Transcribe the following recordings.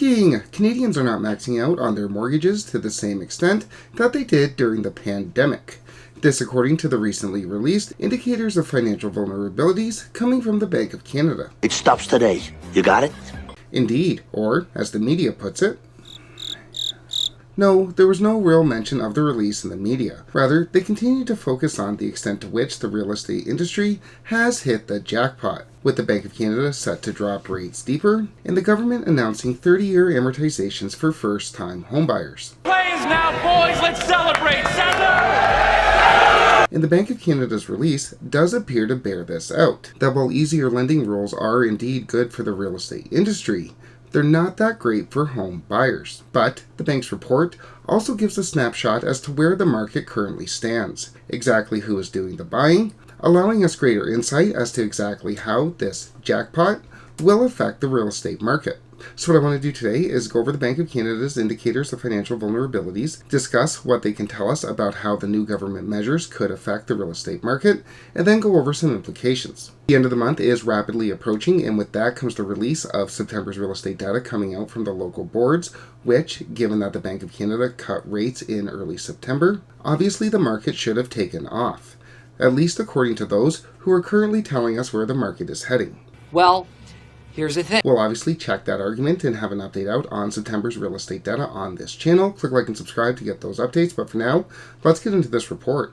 Shocking! Canadians are not maxing out on their mortgages to the same extent that they did during the pandemic. This according to the recently released indicators of financial vulnerabilities coming from the Bank of Canada. It stops today. You got it? Indeed, or as the media puts it, no, there was no real mention of the release in the media. Rather, they continue to focus on the extent to which the real estate industry has hit the jackpot, with the Bank of Canada set to drop rates deeper, and the government announcing 30-year amortizations for first-time homebuyers. Plays now, boys! Let's celebrate! And the Bank of Canada's release does appear to bear this out, that while easier lending rules are indeed good for the real estate industry, they're not that great for home buyers. But the bank's report also gives a snapshot as to where the market currently stands, exactly who is doing the buying, allowing us greater insight as to exactly how this jackpot will affect the real estate market. So what I want to do today is go over the Bank of Canada's indicators of financial vulnerabilities, discuss what they can tell us about how the new government measures could affect the real estate market, and then go over some implications. The end of the month is rapidly approaching, and with that comes the release of September's real estate data coming out from the local boards, which, given that the Bank of Canada cut rates in early September, obviously the market should have taken off, at least according to those who are currently telling us where the market is heading. Well, here's the thing. We'll obviously check that argument and have an update out on September's real estate data on this channel. Click like and subscribe to get those updates, but for now, let's get into this report.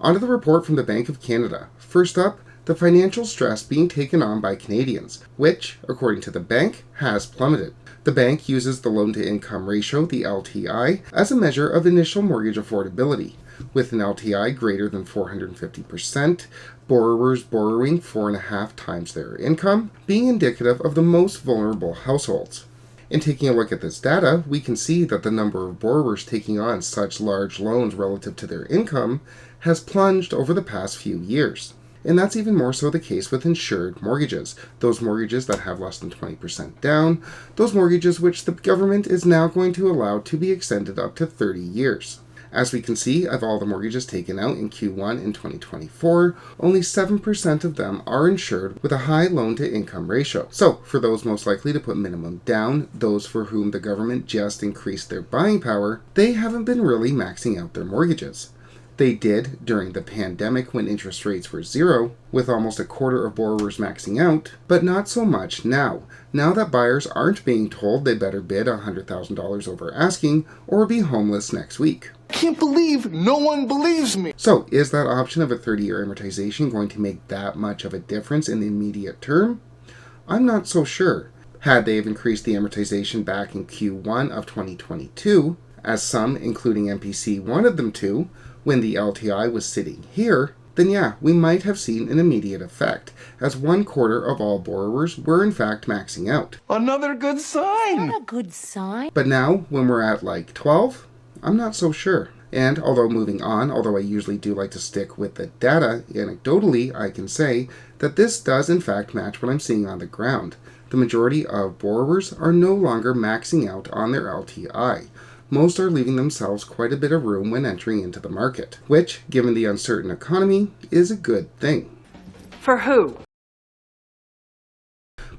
On to the report from the Bank of Canada. First up, the financial stress being taken on by Canadians, which, according to the bank, has plummeted. The bank uses the loan-to-income ratio, the LTI, as a measure of initial mortgage affordability. With an LTI greater than 450%, borrowers borrowing 4.5 times their income, being indicative of the most vulnerable households. In taking a look at this data, we can see that the number of borrowers taking on such large loans relative to their income has plunged over the past few years. And that's even more so the case with insured mortgages, those mortgages that have less than 20% down, those mortgages which the government is now going to allow to be extended up to 30 years. As we can see, of all the mortgages taken out in Q1 in 2024, only 7% of them are insured with a high loan-to-income ratio. So, for those most likely to put minimum down, those for whom the government just increased their buying power, they haven't been really maxing out their mortgages. They did during the pandemic when interest rates were zero, with almost a quarter of borrowers maxing out, but not so much now that buyers aren't being told they better bid $100,000 over asking or be homeless next week. Can't believe no one believes me. So, is that option of a 30-year amortization going to make that much of a difference in the immediate term? I'm not so sure. Had they have increased the amortization back in Q1 of 2022, as some, including MPC, wanted them to, when the LTI was sitting here, then yeah, we might have seen an immediate effect, as 1/4 of all borrowers were in fact maxing out. Another good sign. Not a good sign. But now, when we're at like 12, I'm not so sure. And although I usually do like to stick with the data, anecdotally, I can say that this does in fact match what I'm seeing on the ground. The majority of borrowers are no longer maxing out on their LTI. Most are leaving themselves quite a bit of room when entering into the market, which, given the uncertain economy, is a good thing. For who?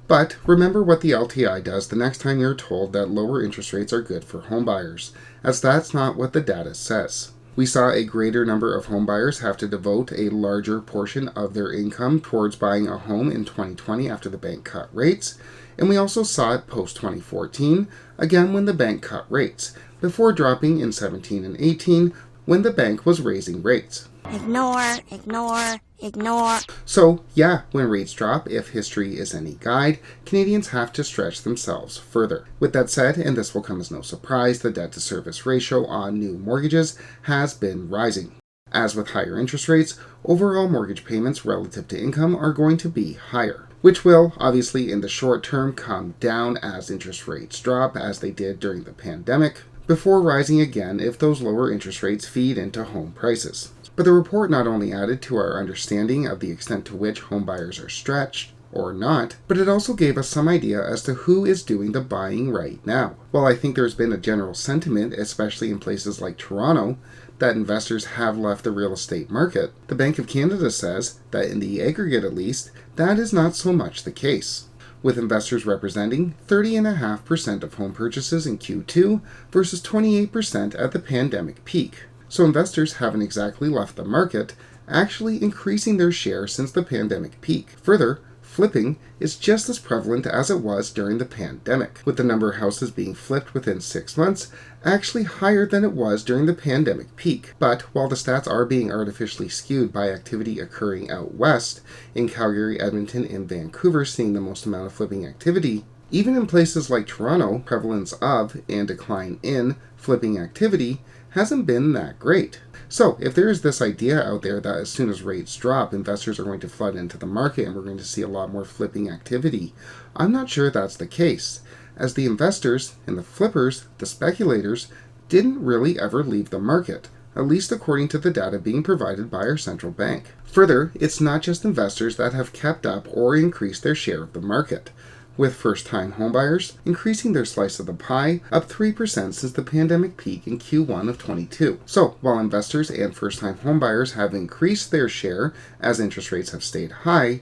But remember what the LTI does the next time you're told that lower interest rates are good for homebuyers, as that's not what the data says. We saw a greater number of homebuyers have to devote a larger portion of their income towards buying a home in 2020 after the bank cut rates, and we also saw it post-2014, again when the bank cut rates, before dropping in 17 and 18 when the bank was raising rates. Ignore, ignore, ignore. So yeah, when rates drop, if history is any guide, Canadians have to stretch themselves further. With that said, and this will come as no surprise, the debt-to-service ratio on new mortgages has been rising. As with higher interest rates, overall mortgage payments relative to income are going to be higher, which will, obviously in the short term, come down as interest rates drop, as they did during the pandemic, before rising again if those lower interest rates feed into home prices. But the report not only added to our understanding of the extent to which home buyers are stretched, or not, but it also gave us some idea as to who is doing the buying right now. While I think there's been a general sentiment, especially in places like Toronto, that investors have left the real estate market, the Bank of Canada says that in the aggregate at least, that is not so much the case, with investors representing 30.5% of home purchases in Q2 versus 28% at the pandemic peak. So investors haven't exactly left the market, actually increasing their share since the pandemic peak. Further, flipping is just as prevalent as it was during the pandemic, with the number of houses being flipped within 6 months actually higher than it was during the pandemic peak. But while the stats are being artificially skewed by activity occurring out west, in Calgary, Edmonton, and Vancouver seeing the most amount of flipping activity, even in places like Toronto, prevalence of and decline in flipping activity hasn't been that great. So if there is this idea out there that as soon as rates drop, investors are going to flood into the market and we're going to see a lot more flipping activity, I'm not sure that's the case, as the investors and the flippers, the speculators, didn't really ever leave the market, at least according to the data being provided by our central bank. Further, it's not just investors that have kept up or increased their share of the market, with first-time homebuyers increasing their slice of the pie, up 3% since the pandemic peak in Q1 of 22. So, while investors and first-time homebuyers have increased their share as interest rates have stayed high,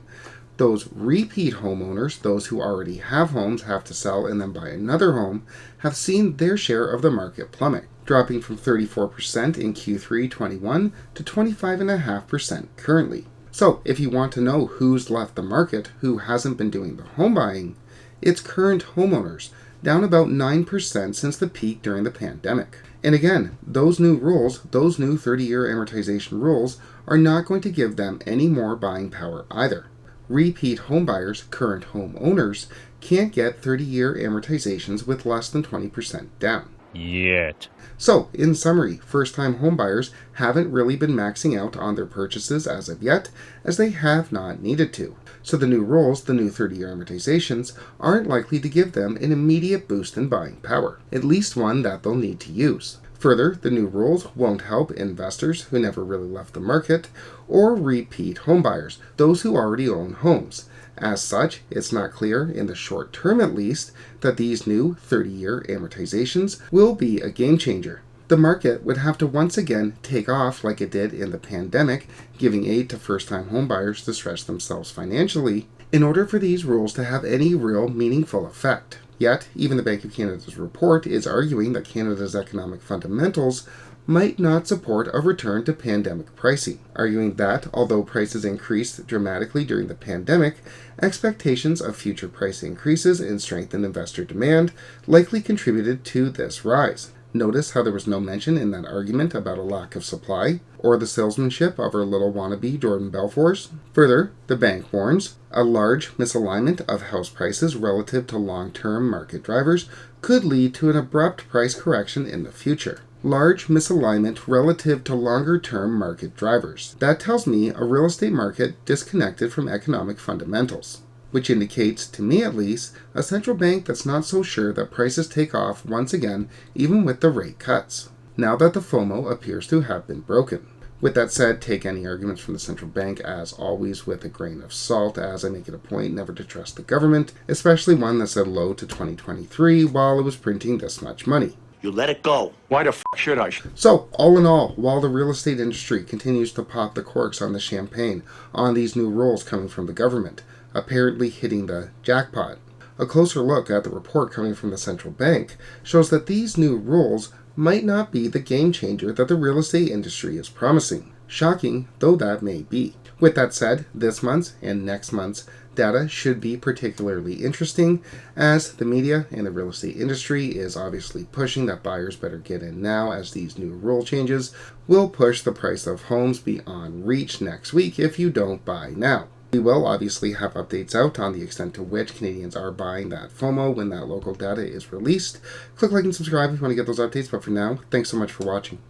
those repeat homeowners, those who already have homes, have to sell and then buy another home, have seen their share of the market plummet, dropping from 34% in Q3 21 to 25.5% currently. So, if you want to know who's left the market, who hasn't been doing the home buying, it's current homeowners, down about 9% since the peak during the pandemic. And again, those new rules, those new 30-year amortization rules, are not going to give them any more buying power either. Repeat homebuyers, current homeowners, can't get 30-year amortizations with less than 20% down. Yet. So, in summary, first-time homebuyers haven't really been maxing out on their purchases as of yet, as they have not needed to. So the new rules, the new 30-year amortizations, aren't likely to give them an immediate boost in buying power, at least one that they'll need to use. Further, the new rules won't help investors who never really left the market, or repeat homebuyers, those who already own homes. As such, it's not clear, in the short term at least, that these new 30-year amortizations will be a game changer. The market would have to once again take off like it did in the pandemic, giving aid to first-time homebuyers to stretch themselves financially, in order for these rules to have any real meaningful effect. Yet, even the Bank of Canada's report is arguing that Canada's economic fundamentals might not support a return to pandemic pricing, arguing that, although prices increased dramatically during the pandemic, expectations of future price increases and strengthened investor demand likely contributed to this rise. Notice how there was no mention in that argument about a lack of supply, or the salesmanship of our little wannabe Jordan Belfors. Further, the bank warns, a large misalignment of house prices relative to long-term market drivers could lead to an abrupt price correction in the future. Large misalignment relative to longer-term market drivers. That tells me a real estate market disconnected from economic fundamentals, which indicates, to me at least, a central bank that's not so sure that prices take off once again, even with the rate cuts, now that the FOMO appears to have been broken. With that said, take any arguments from the central bank as always with a grain of salt, as I make it a point never to trust the government, especially one that said low to 2023 while it was printing this much money. You let it go. Why the f should I? So, all in all, while the real estate industry continues to pop the corks on the champagne on these new rules coming from the government, apparently hitting the jackpot, a closer look at the report coming from the central bank shows that these new rules might not be the game changer that the real estate industry is promising, shocking though that may be. With that said, this month's and next month's data should be particularly interesting, as the media and the real estate industry is obviously pushing that buyers better get in now, as these new rule changes will push the price of homes beyond reach next week if you don't buy now. We will obviously have updates out on the extent to which Canadians are buying that FOMO when that local data is released. Click like and subscribe if you want to get those updates, but for now, thanks so much for watching.